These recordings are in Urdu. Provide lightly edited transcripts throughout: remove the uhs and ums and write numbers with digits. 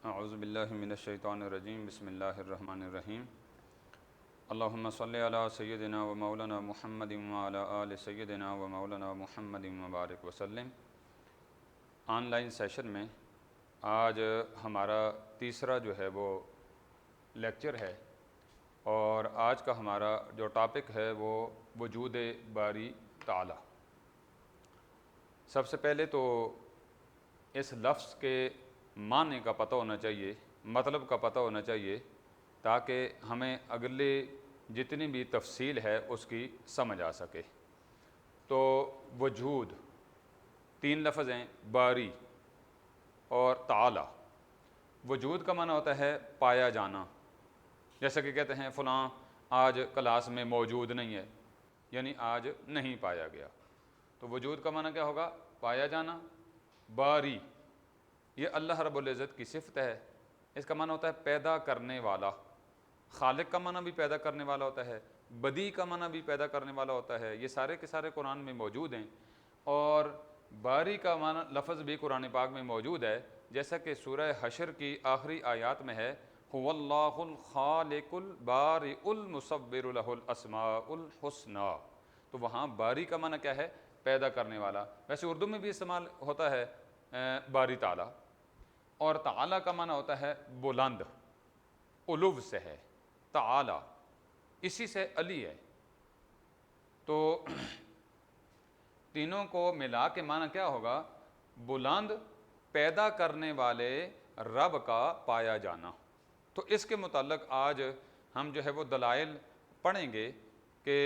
اعوذ باللہ من الشیطان الرجیم بسم اللہ الرحمن الرحیم اللہم صلی علی سیدنا و مولانا محمد وعلی آل سیدنا و مولانا محمد مبارک وسلم۔ آن لائن سیشن میں آج ہمارا تیسرا جو ہے وہ لیکچر ہے، اور آج کا ہمارا جو ٹاپک ہے وہ وجود باری تعالی۔ سب سے پہلے تو اس لفظ کے معنی کا پتہ ہونا چاہیے، مطلب کا پتہ ہونا چاہیے، تاکہ ہمیں اگلے جتنی بھی تفصیل ہے اس کی سمجھ آ سکے۔ تو وجود تین لفظ ہیں، باری اور تعالی۔ وجود کا معنی ہوتا ہے پایا جانا، جیسا کہ کہتے ہیں فلاں آج کلاس میں موجود نہیں ہے، یعنی آج نہیں پایا گیا۔ تو وجود کا معنی کیا ہوگا؟ پایا جانا۔ باری یہ اللہ رب العزت کی صفت ہے، اس کا معنی ہوتا ہے پیدا کرنے والا۔ خالق کا معنی بھی پیدا کرنے والا ہوتا ہے، بدیع کا معنی بھی پیدا کرنے والا ہوتا ہے، یہ سارے کے سارے قرآن میں موجود ہیں۔ اور باری کا معنی لفظ بھی قرآن پاک میں موجود ہے، جیسا کہ سورہ حشر کی آخری آیات میں ہے، هو اللہ الخالق البارئ المصور له الاسماء الحسنی۔ تو وہاں باری کا معنی کیا ہے؟ پیدا کرنے والا۔ ویسے اردو میں بھی استعمال ہوتا ہے باری تعالی، اور تعالی کا معنی ہوتا ہے بلند، علو سے ہے تعالی، اسی سے علی ہے۔ تو تینوں کو ملا کے معنی کیا ہوگا؟ بلند، پیدا کرنے والے رب کا پایا جانا۔ تو اس کے متعلق آج ہم جو ہے وہ دلائل پڑھیں گے کہ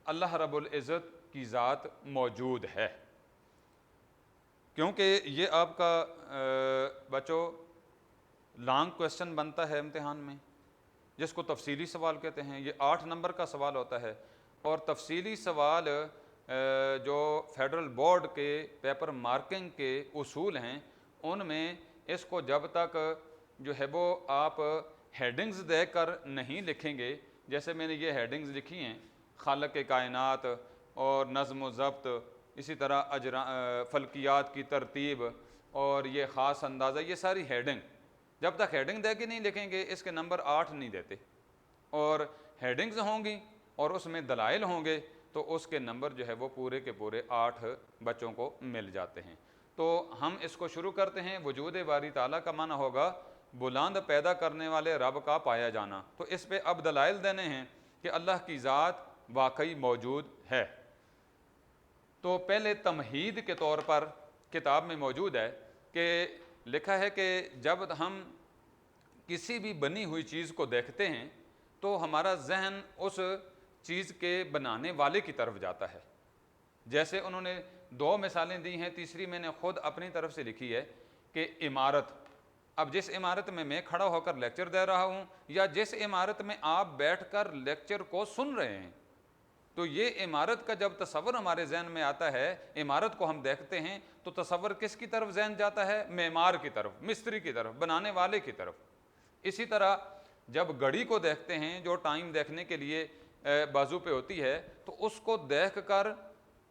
اللہ رب العزت کی ذات موجود ہے، کیونکہ یہ آپ کا بچوں لانگ کویسچن بنتا ہے امتحان میں، جس کو تفصیلی سوال کہتے ہیں۔ یہ 8 نمبر کا سوال ہوتا ہے، اور تفصیلی سوال جو فیڈرل بورڈ کے پیپر مارکنگ کے اصول ہیں، ان میں اس کو جب تک جو ہے وہ آپ ہیڈنگز دے کر نہیں لکھیں گے، جیسے میں نے یہ ہیڈنگز لکھی ہیں، خالق کائنات اور نظم و ضبط، اسی طرح فلکیات کی ترتیب اور یہ خاص اندازہ، یہ ساری ہیڈنگ جب تک ہیڈنگ دے کے نہیں لکھیں گے اس کے نمبر 8 نہیں دیتے۔ اور ہیڈنگز ہوں گی اور اس میں دلائل ہوں گے تو اس کے نمبر جو ہے وہ پورے کے پورے 8 بچوں کو مل جاتے ہیں۔ تو ہم اس کو شروع کرتے ہیں۔ وجود باری تعالیٰ کا معنی ہوگا بلند، پیدا کرنے والے رب کا پایا جانا۔ تو اس پہ اب دلائل دینے ہیں کہ اللہ کی ذات واقعی موجود ہے۔ تو پہلے تمہید کے طور پر کتاب میں موجود ہے کہ لکھا ہے کہ جب ہم کسی بھی بنی ہوئی چیز کو دیکھتے ہیں تو ہمارا ذہن اس چیز کے بنانے والے کی طرف جاتا ہے۔ جیسے انہوں نے 2 مثالیں دی ہیں، تیسری میں نے خود اپنی طرف سے لکھی ہے کہ عمارت۔ اب جس عمارت میں میں کھڑا ہو کر لیکچر دے رہا ہوں، یا جس عمارت میں آپ بیٹھ کر لیکچر کو سن رہے ہیں، تو یہ عمارت کا جب تصور ہمارے ذہن میں آتا ہے، عمارت کو ہم دیکھتے ہیں تو تصور کس کی طرف ذہن جاتا ہے؟ معمار کی طرف، مستری کی طرف، بنانے والے کی طرف۔ اسی طرح جب گھڑی کو دیکھتے ہیں جو ٹائم دیکھنے کے لیے بازو پہ ہوتی ہے، تو اس کو دیکھ کر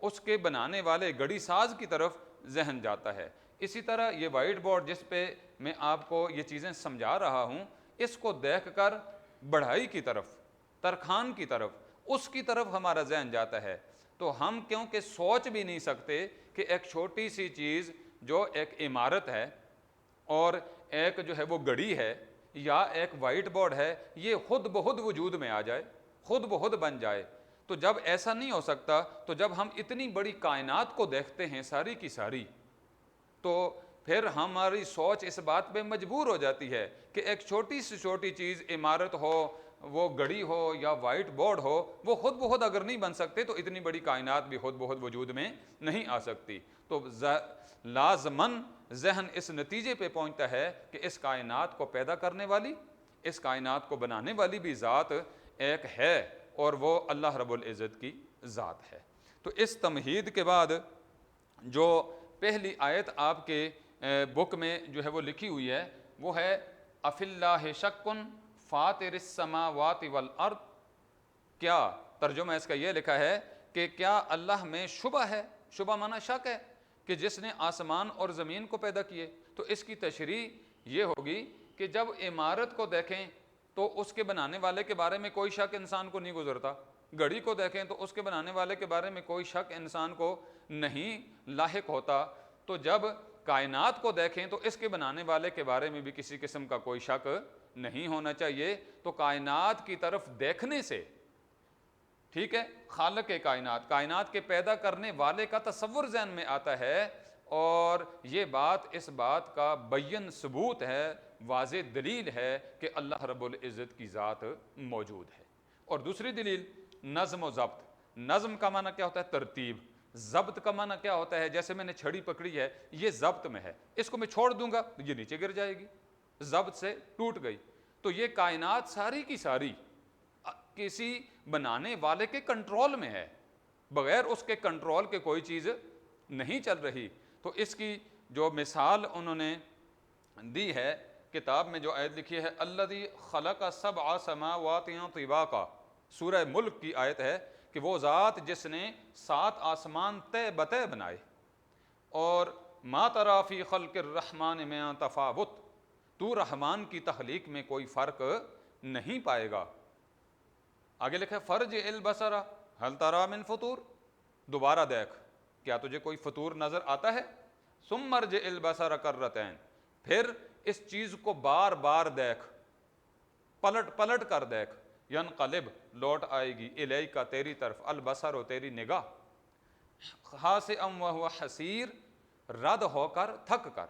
اس کے بنانے والے گھڑی ساز کی طرف ذہن جاتا ہے۔ اسی طرح یہ وائٹ بورڈ جس پہ میں آپ کو یہ چیزیں سمجھا رہا ہوں، اس کو دیکھ کر بڑھائی کی طرف، ترخان کی طرف، اس کی طرف ہمارا ذہن جاتا ہے۔ تو ہم کیونکہ سوچ بھی نہیں سکتے کہ ایک چھوٹی سی چیز جو ایک عمارت ہے اور ایک جو ہے وہ گھڑی ہے یا ایک وائٹ بورڈ ہے، یہ خود بخود وجود میں آ جائے، خود بخود بن جائے۔ تو جب ایسا نہیں ہو سکتا، تو جب ہم اتنی بڑی کائنات کو دیکھتے ہیں ساری کی ساری، تو پھر ہماری سوچ اس بات پہ مجبور ہو جاتی ہے کہ ایک چھوٹی سے چھوٹی چیز، عمارت ہو، وہ گھڑی ہو یا وائٹ بورڈ ہو، وہ خود بخود اگر نہیں بن سکتے تو اتنی بڑی کائنات بھی خود بخود وجود میں نہیں آ سکتی۔ تو لازماً ذہن اس نتیجے پہ پہنچتا ہے کہ اس کائنات کو پیدا کرنے والی، اس کائنات کو بنانے والی بھی ذات ایک ہے، اور وہ اللہ رب العزت کی ذات ہے۔ تو اس تمہید کے بعد جو پہلی آیت آپ کے بک میں جو ہے وہ لکھی ہوئی ہے، وہ ہے افی اللہ شک فاطر السماوات والارض۔ کیا ترجمہ اس کا یہ لکھا ہے کہ کیا اللہ میں شبہ ہے؟ شبہ معنی شک ہے کہ جس نے آسمان اور زمین کو پیدا کیے، تو اس کی تشریح یہ ہوگی کہ جب عمارت کو دیکھیں تو اس کے بنانے والے کے بارے میں کوئی شک انسان کو نہیں گزرتا، گھڑی کو دیکھیں تو اس کے بنانے والے کے بارے میں کوئی شک انسان کو نہیں لاحق ہوتا، تو جب کائنات کو دیکھیں تو اس کے بنانے والے کے بارے میں بھی کسی قسم کا کوئی شک نہیں ہونا چاہیے۔ تو کائنات کی طرف دیکھنے سے، ٹھیک ہے، خالق کائنات، کائنات کے پیدا کرنے والے کا تصور ذہن میں آتا ہے، اور یہ بات اس بات کا بین ثبوت ہے، واضح دلیل ہے کہ اللہ رب العزت کی ذات موجود ہے۔ اور دوسری دلیل نظم و ضبط۔ نظم کا معنی کیا ہوتا ہے؟ ترتیب۔ ضبط کا معنی کیا ہوتا ہے؟ جیسے میں نے چھڑی پکڑی ہے، یہ ضبط میں ہے، اس کو میں چھوڑ دوں گا یہ نیچے گر جائے گی، ضبط سے ٹوٹ گئی۔ تو یہ کائنات ساری کی ساری کسی بنانے والے کے کنٹرول میں ہے، بغیر اس کے کنٹرول کے کوئی چیز نہیں چل رہی۔ تو اس کی جو مثال انہوں نے دی ہے کتاب میں، جو آیت لکھی ہے الذی خلق سبع سماوات طباقا، سورہ ملک کی آیت ہے کہ وہ ذات جس نے 7 آسمان تہ بتہ بنائے، اور ما تری فی خلق الرحمن من تفاوت، تو رحمان کی تخلیق میں کوئی فرق نہیں پائے گا۔ آگے لکھا ہے فرجع البصر هل تری من فطور، دوبارہ دیکھ، کیا تجھے کوئی فطور نظر آتا ہے؟ ثم ارجع البصر کرتین، پھر اس چیز کو بار بار دیکھ، پلٹ پلٹ کر دیکھ، ینقلب، لوٹ آئے گی، الیک، تیری طرف، البصر، تیری نگاہ، خاسئا وہو حسیر، رد ہو کر، تھک کر۔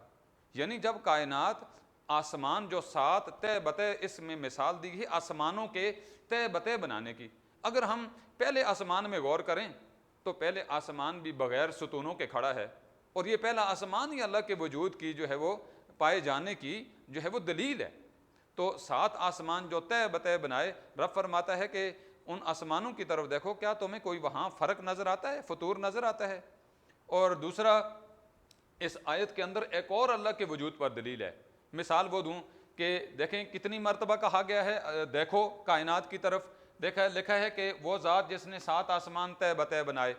یعنی جب کائنات، آسمان جو 7 تہ بتہ، اس میں مثال دی ہے آسمانوں کے تہ بتہ بنانے کی۔ اگر ہم پہلے آسمان میں غور کریں تو پہلے آسمان بھی بغیر ستونوں کے کھڑا ہے، اور یہ پہلا آسمان ہی اللہ کے وجود کی جو ہے وہ پائے جانے کی جو ہے وہ دلیل ہے۔ تو 7 آسمان جو تہ بتہ بنائے، رب فرماتا ہے کہ ان آسمانوں کی طرف دیکھو، کیا تمہیں کوئی وہاں فرق نظر آتا ہے، فطور نظر آتا ہے؟ اور دوسرا، اس آیت کے اندر ایک اور اللہ کے وجود پر دلیل ہے۔ مثال وہ دوں کہ دیکھیں کتنی مرتبہ کہا گیا ہے دیکھو کائنات کی طرف، لکھا ہے کہ وہ ذات جس نے 7 آسمان تہ بتہ بنائے،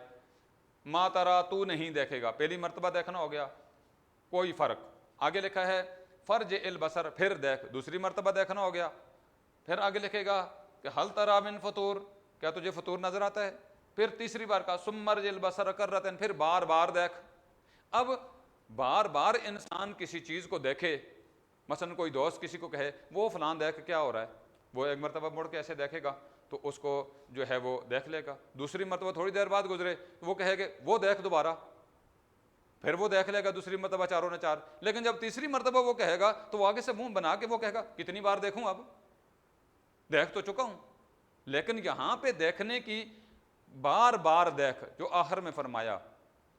ما ترا، تو نہیں دیکھے گا، پہلی مرتبہ دیکھنا ہو گیا، کوئی فرق۔ آگے لکھا ہے فرجع البصر، پھر دیکھ، دوسری مرتبہ دیکھنا ہو گیا۔ پھر آگے لکھے گا کہ هل تری من فطور، کیا تجھے فطور نظر آتا ہے؟ پھر تیسری بار کہا ثم ارجع البصر کرتین، پھر بار بار دیکھ۔ اب بار بار انسان کسی چیز کو دیکھے، مثلا کوئی دوست کسی کو کہے وہ فلاں دیکھ کیا ہو رہا ہے، وہ ایک مرتبہ مڑ کے ایسے دیکھے گا تو اس کو جو ہے وہ دیکھ لے گا، دوسری مرتبہ تھوڑی دیر بعد گزرے تو وہ کہے گا وہ دیکھ دوبارہ، پھر وہ دیکھ لے گا دوسری مرتبہ، چاروں نے چار۔ لیکن جب تیسری مرتبہ وہ کہے گا تو وہ آگے سے منہ بنا کے وہ کہے گا کتنی بار دیکھوں، اب دیکھ تو چکا ہوں۔ لیکن یہاں پہ دیکھنے کی بار بار دیکھ جو آخر میں فرمایا،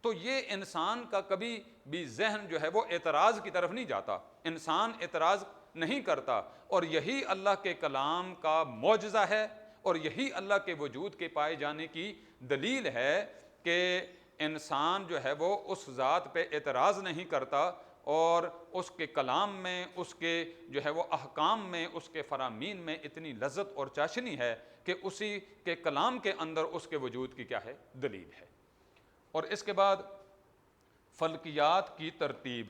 تو یہ انسان کا کبھی بھی ذہن جو ہے وہ اعتراض کی طرف نہیں جاتا، انسان اعتراض نہیں کرتا، اور یہی اللہ کے کلام کا معجزہ ہے، اور یہی اللہ کے وجود کے پائے جانے کی دلیل ہے کہ انسان جو ہے وہ اس ذات پہ اعتراض نہیں کرتا، اور اس کے کلام میں، اس کے جو ہے وہ احکام میں، اس کے فرامین میں اتنی لذت اور چاشنی ہے کہ اسی کے کلام کے اندر اس کے وجود کی کیا ہے، دلیل ہے۔ اور اس کے بعد فلکیات کی ترتیب،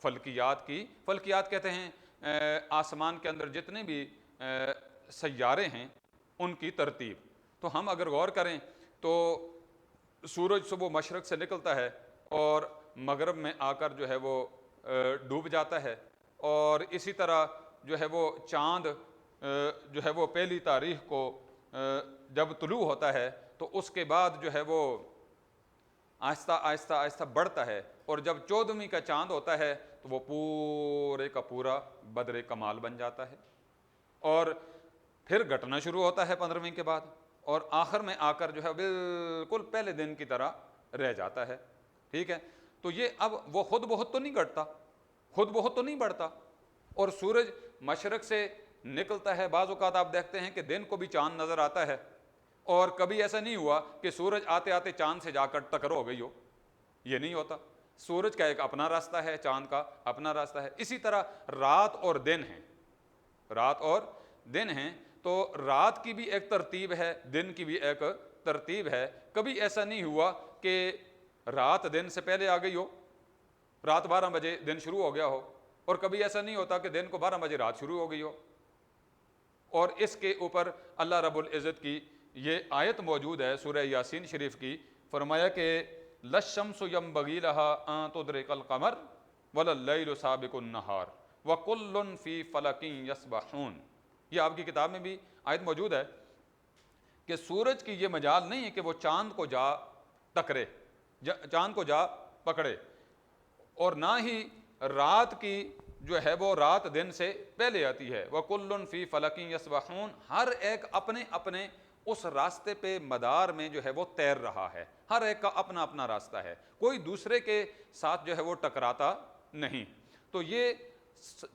فلکیات کہتے ہیں آسمان کے اندر جتنے بھی سیارے ہیں ان کی ترتیب۔ تو ہم اگر غور کریں تو سورج صبح مشرق سے نکلتا ہے اور مغرب میں آ کر جو ہے وہ ڈوب جاتا ہے، اور اسی طرح جو ہے وہ چاند جو ہے وہ پہلی تاریخ کو جب طلوع ہوتا ہے تو اس کے بعد جو ہے وہ آہستہ آہستہ آہستہ بڑھتا ہے، اور جب 14ویں کا چاند ہوتا ہے تو وہ پورے کا پورا بدر کمال بن جاتا ہے، اور پھر گھٹنا شروع ہوتا ہے 15ویں کے بعد، اور آخر میں آ کر جو ہے بالکل پہلے دن کی طرح رہ جاتا ہے۔ ٹھیک ہے، تو یہ اب وہ خود بہت تو نہیں گھٹتا، خود بہت تو نہیں بڑھتا، اور سورج مشرق سے نکلتا ہے، بعض اوقات آپ دیکھتے ہیں کہ دن کو بھی چاند نظر آتا ہے، اور کبھی ایسا نہیں ہوا کہ سورج آتے آتے چاند سے جا کر ٹکر ہو گئی ہو، یہ نہیں ہوتا۔ سورج کا ایک اپنا راستہ ہے، چاند کا اپنا راستہ ہے۔ اسی طرح رات اور دن ہیں، رات اور دن ہیں، تو رات کی بھی ایک ترتیب ہے، دن کی بھی ایک ترتیب ہے۔ کبھی ایسا نہیں ہوا کہ رات دن سے پہلے آ گئی ہو، رات 12 بجے دن شروع ہو گیا ہو، اور کبھی ایسا نہیں ہوتا کہ دن کو 12 بجے رات شروع ہو گئی ہو۔ اور اس کے اوپر اللہ رب العزت کی یہ آیت موجود ہے سورہ یاسین شریف کی، فرمایا کہ لَلشَّمْسُ يَنبَغِي لَهَا أَن تُدْرِكَ الْقَمَرَ وَلَا اللَّيْلُ سَابِقُ النَّهَارِ وَكُلٌّ فِي فَلَكٍ يَسْبَحُونَ۔ یہ آپ کی کتاب میں بھی آیت موجود ہے کہ سورج کی یہ مجال نہیں ہے کہ وہ چاند کو جا ٹکرے، چاند کو جا پکڑے، اور نہ ہی رات کی جو ہے وہ رات دن سے پہلے آتی ہے۔ وَكُلٌّ فِي فَلَكٍ يَسْبَحُونَ، ہر ایک اپنے اپنے اس راستے پہ مدار میں جو ہے وہ تیر رہا ہے، ہر ایک کا اپنا اپنا راستہ ہے، کوئی دوسرے کے ساتھ جو ہے وہ ٹکراتا نہیں۔ تو یہ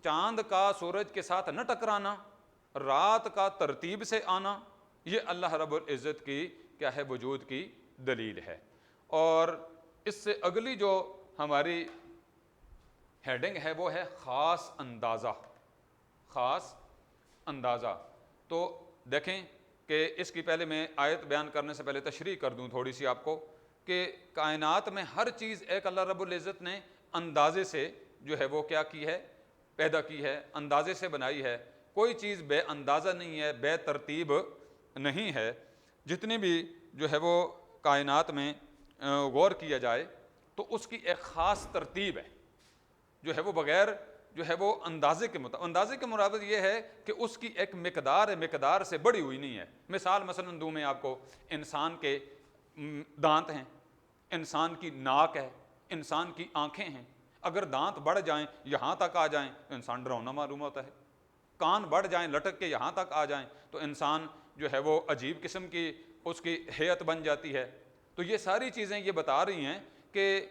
چاند کا سورج کے ساتھ نہ ٹکرانا، رات کا ترتیب سے آنا، یہ اللہ رب العزت کی کیا ہے وجود کی دلیل ہے۔ اور اس سے اگلی جو ہماری ہیڈنگ ہے وہ ہے خاص اندازہ، خاص اندازہ۔ تو دیکھیں کہ اس کی پہلے میں آیت بیان کرنے سے پہلے تشریح کر دوں تھوڑی سی آپ کو کہ کائنات میں ہر چیز ایک اللہ رب العزت نے اندازے سے جو ہے وہ کیا کی ہے، پیدا کی ہے، اندازے سے بنائی ہے، کوئی چیز بے اندازہ نہیں ہے، بے ترتیب نہیں ہے۔ جتنی بھی جو ہے وہ کائنات میں غور کیا جائے تو اس کی ایک خاص ترتیب ہے جو ہے وہ بغیر جو ہے وہ اندازے کے اندازے کے مراد یہ ہے کہ اس کی ایک مقدار ہے، مقدار سے بڑی ہوئی نہیں ہے۔ مثلا دوں میں آپ کو، انسان کے دانت ہیں، انسان کی ناک ہے، انسان کی آنکھیں ہیں، اگر دانت بڑھ جائیں یہاں تک آ جائیں تو انسان ڈراؤنا معلوم ہوتا ہے، کان بڑھ جائیں لٹک کے یہاں تک آ جائیں تو انسان جو ہے وہ عجیب قسم کی اس کی ہیئت بن جاتی ہے۔ تو یہ ساری چیزیں یہ بتا رہی ہیں کہ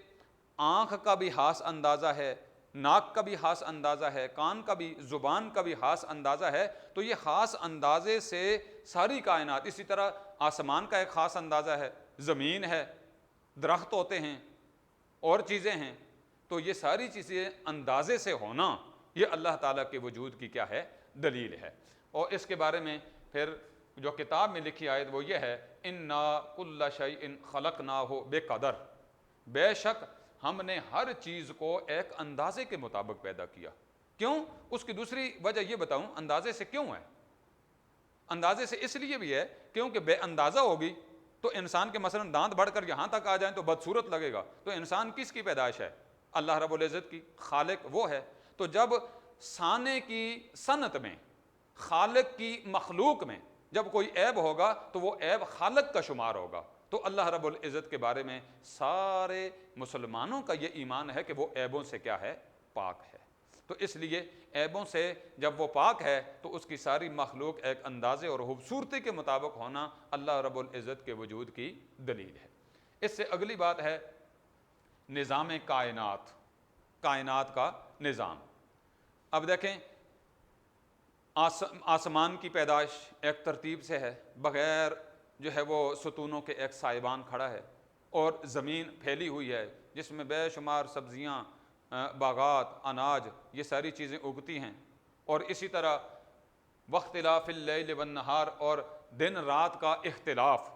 آنکھ کا بھی خاص اندازہ ہے، ناک کا بھی خاص اندازہ ہے، کان کا بھی، زبان کا بھی خاص اندازہ ہے۔ تو یہ خاص اندازے سے ساری کائنات، اسی طرح آسمان کا ایک خاص اندازہ ہے، زمین ہے، درخت ہوتے ہیں اور چیزیں ہیں، تو یہ ساری چیزیں اندازے سے ہونا یہ اللہ تعالیٰ کے وجود کی کیا ہے، دلیل ہے۔ اور اس کے بارے میں پھر جو کتاب میں لکھی آیت وہ یہ ہے اِنَّا كُلَّ شَيْءٍ خَلَقْنَاهُ بِقَدَرٍ، بے شک ہم نے ہر چیز کو ایک اندازے کے مطابق پیدا کیا۔ کیوں؟ اس کی دوسری وجہ یہ بتاؤں اندازے سے کیوں ہے۔ اندازے سے اس لیے بھی ہے کیونکہ بے اندازہ ہوگی تو انسان کے مثلا دانت بڑھ کر یہاں تک آ جائیں تو بدصورت لگے گا۔ تو انسان کس کی پیدائش ہے؟ اللہ رب العزت کی، خالق وہ ہے۔ تو جب صانع کی صنعت میں، خالق کی مخلوق میں جب کوئی عیب ہوگا تو وہ عیب خالق کا شمار ہوگا۔ تو اللہ رب العزت کے بارے میں سارے مسلمانوں کا یہ ایمان ہے کہ وہ عیبوں سے کیا ہے، پاک ہے۔ تو اس لیے عیبوں سے جب وہ پاک ہے تو اس کی ساری مخلوق ایک اندازے اور خوبصورتی کے مطابق ہونا اللہ رب العزت کے وجود کی دلیل ہے۔ اس سے اگلی بات ہے نظام کائنات، کائنات کا نظام۔ اب دیکھیں آسمان کی پیدائش ایک ترتیب سے ہے، بغیر جو ہے وہ ستونوں کے ایک سائبان کھڑا ہے، اور زمین پھیلی ہوئی ہے جس میں بے شمار سبزیاں، باغات، اناج، یہ ساری چیزیں اگتی ہیں۔ اور اسی طرح واختلاف اللیل والنہار، اور دن رات کا اختلاف،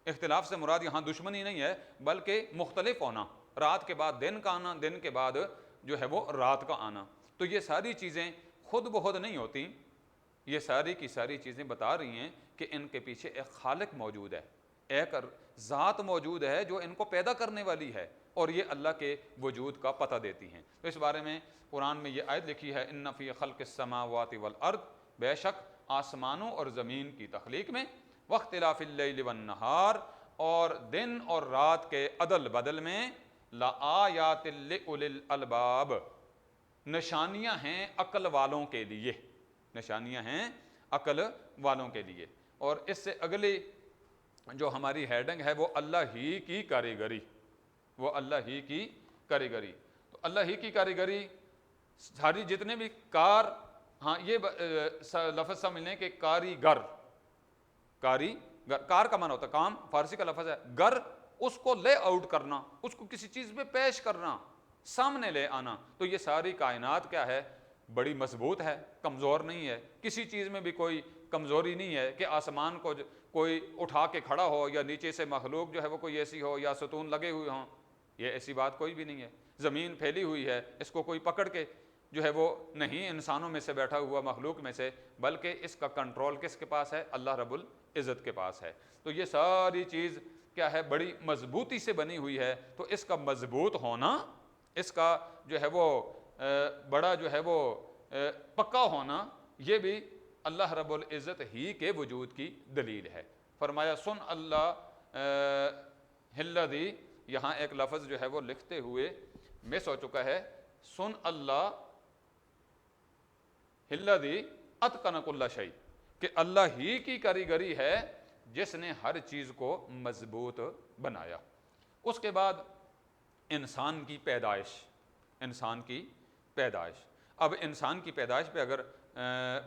اختلاف سے مراد یہاں دشمنی نہیں ہے بلکہ مختلف ہونا، رات کے بعد دن کا آنا، دن کے بعد جو ہے وہ رات کا آنا۔ تو یہ ساری چیزیں خود بخود نہیں ہوتی، یہ ساری کی ساری چیزیں بتا رہی ہیں کہ ان کے پیچھے ایک خالق موجود ہے، ایک ذات موجود ہے جو ان کو پیدا کرنے والی ہے، اور یہ اللہ کے وجود کا پتہ دیتی ہیں۔ تو اس بارے میں قرآن میں یہ آیت لکھی ہے ان فی خلق السماوات والارض، بے شک آسمانوں اور زمین کی تخلیق میں، واختلاف اللیل والنہار، اور دن اور رات کے عدل بدل میں، لآیات لأولی الالباب، نشانیاں ہیں عقل والوں کے لیے، نشانیاں ہیں عقل والوں کے لیے۔ اور اس سے اگلی جو ہماری ہیڈنگ ہے وہ اللہ ہی کی کاریگری، وہ اللہ ہی کی کاریگری۔ تو اللہ ہی کی کاریگری، ساری جتنے بھی کار، ہاں یہ لفظ سمجھنے کہ کاریگر، کاریگر، کار کا معنی ہوتا ہے کام، فارسی کا لفظ ہے، گر اس کو لے آؤٹ کرنا، اس کو کسی چیز میں پیش کرنا، سامنے لے آنا۔ تو یہ ساری کائنات کیا ہے، بڑی مضبوط ہے، کمزور نہیں ہے، کسی چیز میں بھی کوئی کمزوری نہیں ہے کہ آسمان کو کوئی اٹھا کے کھڑا ہو، یا نیچے سے مخلوق جو ہے وہ کوئی ایسی ہو، یا ستون لگے ہوئے ہوں، یہ ایسی بات کوئی بھی نہیں ہے. زمین پھیلی ہوئی ہے, اس کو کوئی پکڑ کے جو ہے وہ نہیں انسانوں میں سے بیٹھا ہوا مخلوق میں سے, بلکہ اس کا کنٹرول کس کے پاس ہے؟ اللہ رب العزت کے پاس ہے. تو یہ ساری چیز کیا ہے؟ بڑی مضبوطی سے بنی ہوئی ہے. تو اس کا مضبوط ہونا, اس کا جو ہے وہ بڑا جو ہے وہ پکا ہونا, یہ بھی اللہ رب العزت ہی کے وجود کی دلیل ہے. فرمایا سن اللہ الذی, یہاں ایک لفظ جو ہے وہ لکھتے ہوئے مس ہو چکا ہے, سن اللہ الذی اتقن کل شیء, کہ اللہ ہی کی کاریگری ہے جس نے ہر چیز کو مضبوط بنایا. اس کے بعد انسان کی پیدائش, انسان کی پیدائش. اب انسان کی پیدائش پہ اگر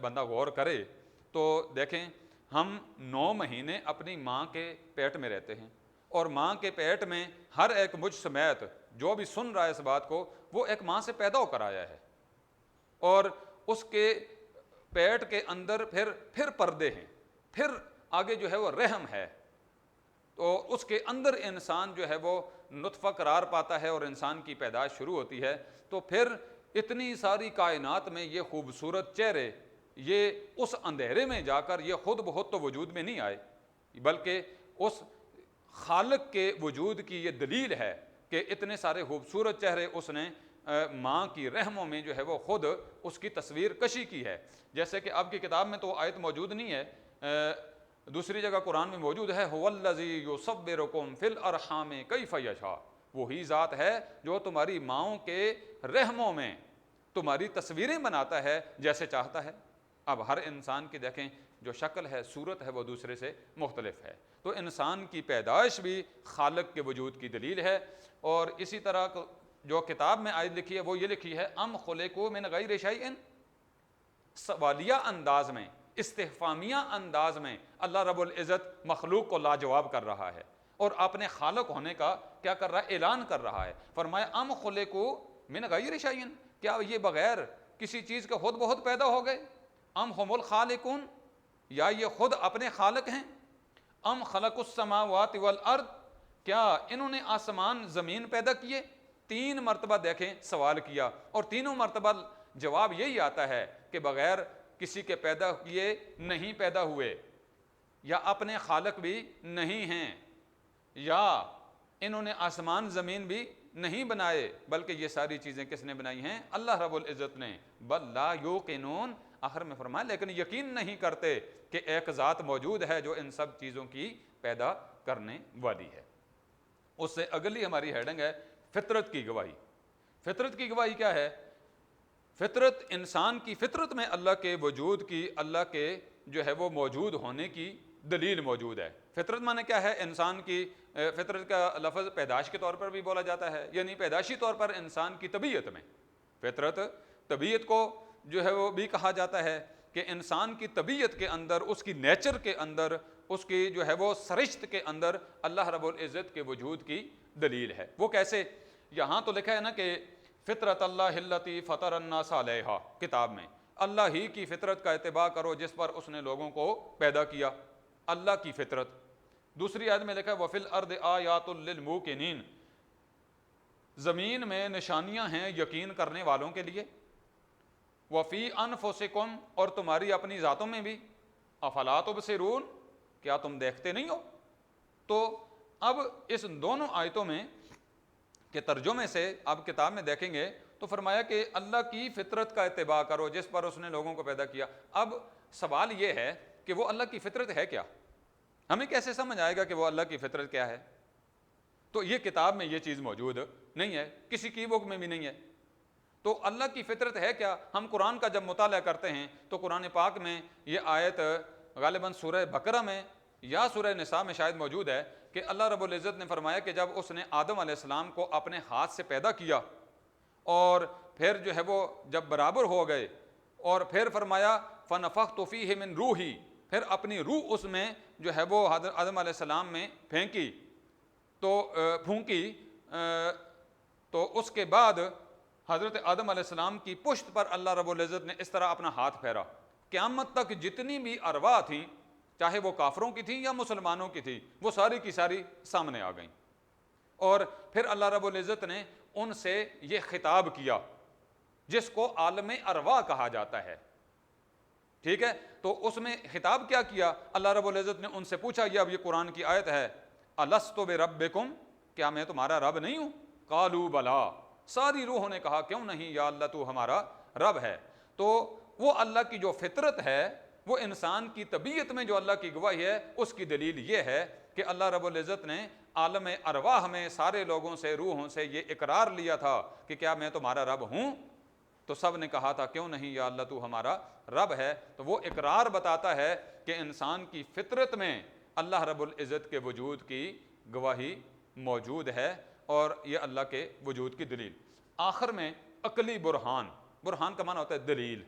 بندہ غور کرے تو دیکھیں, ہم 9 مہینے اپنی ماں کے پیٹ میں رہتے ہیں, اور ماں کے پیٹ میں ہر ایک مجھ سمیت جو بھی سن رہا ہے اس بات کو, وہ ایک ماں سے پیدا ہو کر آیا ہے, اور اس کے پیٹ کے اندر پھر پردے ہیں, پھر آگے جو ہے وہ رحم ہے. تو اس کے اندر انسان جو ہے وہ نطفہ قرار پاتا ہے اور انسان کی پیدائش شروع ہوتی ہے. تو پھر اتنی ساری کائنات میں یہ خوبصورت چہرے, یہ اس اندھیرے میں جا کر یہ خود بخود تو وجود میں نہیں آئے, بلکہ اس خالق کے وجود کی یہ دلیل ہے کہ اتنے سارے خوبصورت چہرے اس نے ماں کی رحموں میں جو ہے وہ خود اس کی تصویر کشی کی ہے. جیسے کہ آپ کی کتاب میں تو آیت موجود نہیں ہے, دوسری جگہ قرآن میں موجود ہے, هو الذی یصورکم فی الارحام کیف یشاء, وہی ذات ہے جو تمہاری ماؤں کے رحموں میں تمہاری تصویریں بناتا ہے جیسے چاہتا ہے. اب ہر انسان کی دیکھیں جو شکل ہے, صورت ہے, وہ دوسرے سے مختلف ہے. تو انسان کی پیدائش بھی خالق کے وجود کی دلیل ہے. اور اسی طرح جو کتاب میں آیت لکھی ہے وہ یہ لکھی ہے, ام خلقوا من غیر شیء, سوالیہ انداز میں, استفہامیہ انداز میں اللہ رب العزت مخلوق کو لاجواب کر رہا ہے, اور اپنے خالق ہونے کا کیا کر رہا ہے؟ اعلان کر رہا ہے. فرمایا ام خلقوا من غیر شیء, کیا یہ بغیر کسی چیز کے خود بخود پیدا ہو گئے؟ ام هم الخالقون, یا یہ خود اپنے خالق ہیں؟ ام خلق السماوات والارض, کیا انہوں نے آسمان زمین پیدا کیے؟ 3 مرتبہ دیکھیں سوال کیا, اور تینوں مرتبہ جواب یہی آتا ہے کہ بغیر کسی کے پیدا کیے نہیں پیدا ہوئے, یا اپنے خالق بھی نہیں ہیں, یا انہوں نے آسمان زمین بھی نہیں بنائے, بلکہ یہ ساری چیزیں کس نے بنائی ہیں؟ اللہ رب العزت نے. بل لا یوقنون, آخر میں فرمایا لیکن یقین نہیں کرتے کہ ایک ذات موجود ہے جو ان سب چیزوں کی پیدا کرنے والی ہے. اس سے اگلی ہماری ہیڈنگ ہے فطرت کی گواہی. فطرت کی گواہی کیا ہے؟ فطرت, انسان کی فطرت میں اللہ کے وجود کی, اللہ کے جو ہے وہ موجود ہونے کی دلیل موجود ہے. فطرت معنی کیا ہے؟ انسان کی فطرت کا لفظ پیدائش کے طور پر بھی بولا جاتا ہے, یعنی پیدائشی طور پر انسان کی طبیعت میں. فطرت, طبیعت کو جو ہے وہ بھی کہا جاتا ہے کہ انسان کی طبیعت کے اندر, اس کی نیچر کے اندر, اس کی جو ہے وہ سرشت کے اندر اللہ رب العزت کے وجود کی دلیل ہے. وہ کیسے؟ یہاں تو لکھا ہے نا کہ فطرت اللہ التی فطر الناس علیہا, کتاب میں اللہ ہی کی فطرت کا اتباع کرو جس پر اس نے لوگوں کو پیدا کیا. اللہ کی فطرت. دوسری آیت میں لکھا ہے وفی الارض آیات للموقنین, زمین میں نشانیاں ہیں یقین کرنے والوں کے لیے. وفی انفسکم, اور تمہاری اپنی ذاتوں میں بھی. افلا تبصرون, کیا تم دیکھتے نہیں ہو؟ تو اب اس دونوں آیتوں میں کے ترجمے سے آپ کتاب میں دیکھیں گے تو فرمایا کہ اللہ کی فطرت کا اتباع کرو جس پر اس نے لوگوں کو پیدا کیا. اب سوال یہ ہے کہ وہ اللہ کی فطرت ہے کیا؟ ہمیں کیسے سمجھ آئے گا کہ وہ اللہ کی فطرت کیا ہے؟ تو یہ کتاب میں یہ چیز موجود نہیں ہے, کسی کی بک میں بھی نہیں ہے. تو اللہ کی فطرت ہے کیا؟ ہم قرآن کا جب مطالعہ کرتے ہیں تو قرآن پاک میں یہ آیت غالباً سورہ بقرہ میں یا سورہ نساء میں شاید موجود ہے کہ اللہ رب العزت نے فرمایا کہ جب اس نے آدم علیہ السلام کو اپنے ہاتھ سے پیدا کیا, اور پھر جو ہے وہ جب برابر ہو گئے, اور پھر فرمایا فنفخت فیہ من روحی, پھر اپنی روح اس میں جو ہے وہ آدم علیہ السلام میں پھونکی, تو اس کے بعد حضرت آدم علیہ السلام کی پشت پر اللہ رب العزت نے اس طرح اپنا ہاتھ پھیرا. قیامت تک جتنی بھی ارواح تھیں, چاہے وہ کافروں کی تھیں یا مسلمانوں کی تھیں, وہ ساری کی ساری سامنے آ گئیں. اور پھر اللہ رب العزت نے ان سے یہ خطاب کیا جس کو عالم ارواح کہا جاتا ہے، ٹھیک ہے؟ تو اس میں خطاب کیا کیا؟ اللہ رب العزت نے ان سے پوچھا، یہ اب یہ قرآن کی آیت ہے، الستُ بربکم، کیا میں تمہارا رب نہیں ہوں؟ قالوا بلا، ساری روحوں نے کہا کیوں نہیں یا اللہ تو ہمارا رب ہے۔ تو وہ اللہ کی جو فطرت ہے، وہ انسان کی طبیعت میں جو اللہ کی گواہی ہے، اس کی دلیل یہ ہے کہ اللہ رب العزت نے عالم ارواح میں سارے لوگوں سے، روحوں سے یہ اقرار لیا تھا کہ کیا میں تمہارا رب ہوں؟ تو سب نے کہا تھا کیوں نہیں یا اللہ تو ہمارا رب ہے۔ تو وہ اقرار بتاتا ہے کہ انسان کی فطرت میں اللہ رب العزت کے وجود کی گواہی موجود ہے، اور یہ اللہ کے وجود کی دلیل۔ آخر میں عقلی برہان، برہان کا معنی ہوتا ہے دلیل،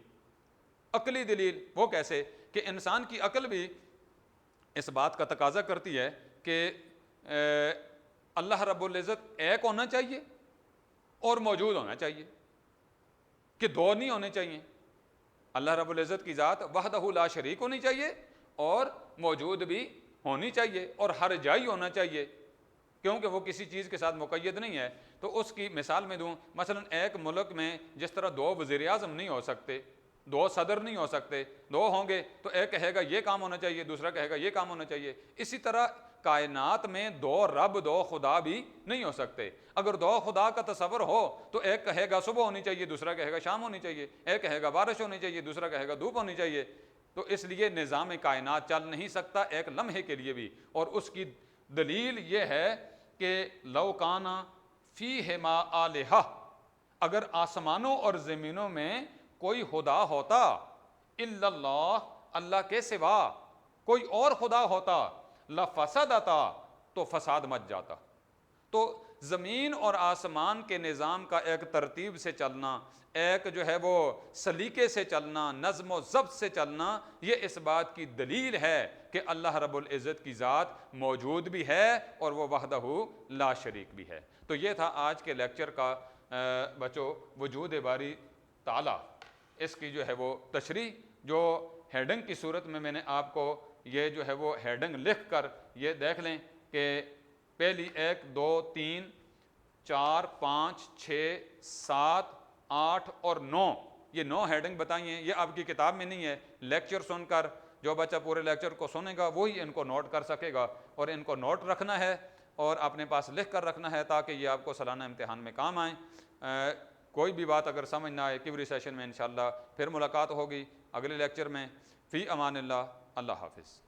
عقلی دلیل۔ وہ کیسے کہ انسان کی عقل بھی اس بات کا تقاضا کرتی ہے کہ اللہ رب العزت ایک ہونا چاہیے اور موجود ہونا چاہیے، کہ دو نہیں ہونے چاہیے۔ اللہ رب العزت کی ذات وحدہ لا شریک ہونی چاہیے اور موجود بھی ہونی چاہیے اور ہر جائی ہونا چاہیے، کیونکہ وہ کسی چیز کے ساتھ مقید نہیں ہے۔ تو اس کی مثال میں دوں، مثلا ایک ملک میں جس طرح دو وزیر اعظم نہیں ہو سکتے، دو صدر نہیں ہو سکتے، دو ہوں گے تو ایک کہے گا یہ کام ہونا چاہیے، دوسرا کہے گا یہ کام ہونا چاہیے۔ اسی طرح کائنات میں دو رب، دو خدا بھی نہیں ہو سکتے۔ اگر دو خدا کا تصور ہو تو ایک کہے گا صبح ہونی چاہیے، دوسرا کہے گا شام ہونی چاہیے، ایک کہے گا بارش ہونی چاہیے، دوسرا کہے گا دھوپ ہونی چاہیے۔ تو اس لیے نظام کائنات چل نہیں سکتا ایک لمحے کے لیے بھی۔ اور اس کی دلیل یہ ہے کہ لو کان فیہما آلہہ، اگر آسمانوں اور زمینوں میں کوئی خدا ہوتا، الا اللہ، اللہ کے سوا کوئی اور خدا ہوتا، لفسدتا، تو فساد مچ جاتا۔ تو زمین اور آسمان کے نظام کا ایک ترتیب سے چلنا، ایک جو ہے وہ سلیقے سے چلنا، نظم و ضبط سے چلنا، یہ اس بات کی دلیل ہے کہ اللہ رب العزت کی ذات موجود بھی ہے اور وہ وحدہ لا شریک بھی ہے۔ تو یہ تھا آج کے لیکچر کا بچوں وجود باری تعالی، اس کی جو ہے وہ تشریح، جو ہیڈنگ کی صورت میں نے آپ کو یہ جو ہے وہ ہیڈنگ لکھ کر یہ دیکھ لیں کہ پہلی 1 2 3 4 5 6 7 8 اور 9، یہ 9 ہیڈنگ بتائی ہیں۔ یہ آپ کی کتاب میں نہیں ہے، لیکچر سن کر جو بچہ پورے لیکچر کو سنے گا وہی ان کو نوٹ کر سکے گا، اور ان کو نوٹ رکھنا ہے اور اپنے پاس لکھ کر رکھنا ہے تاکہ یہ آپ کو سالانہ امتحان میں کام آئیں۔ کوئی بھی بات اگر سمجھ نہ آئے کیوری سیشن میں انشاءاللہ پھر ملاقات ہوگی اگلے لیکچر میں۔ فی امان اللہ، اللہ حافظ۔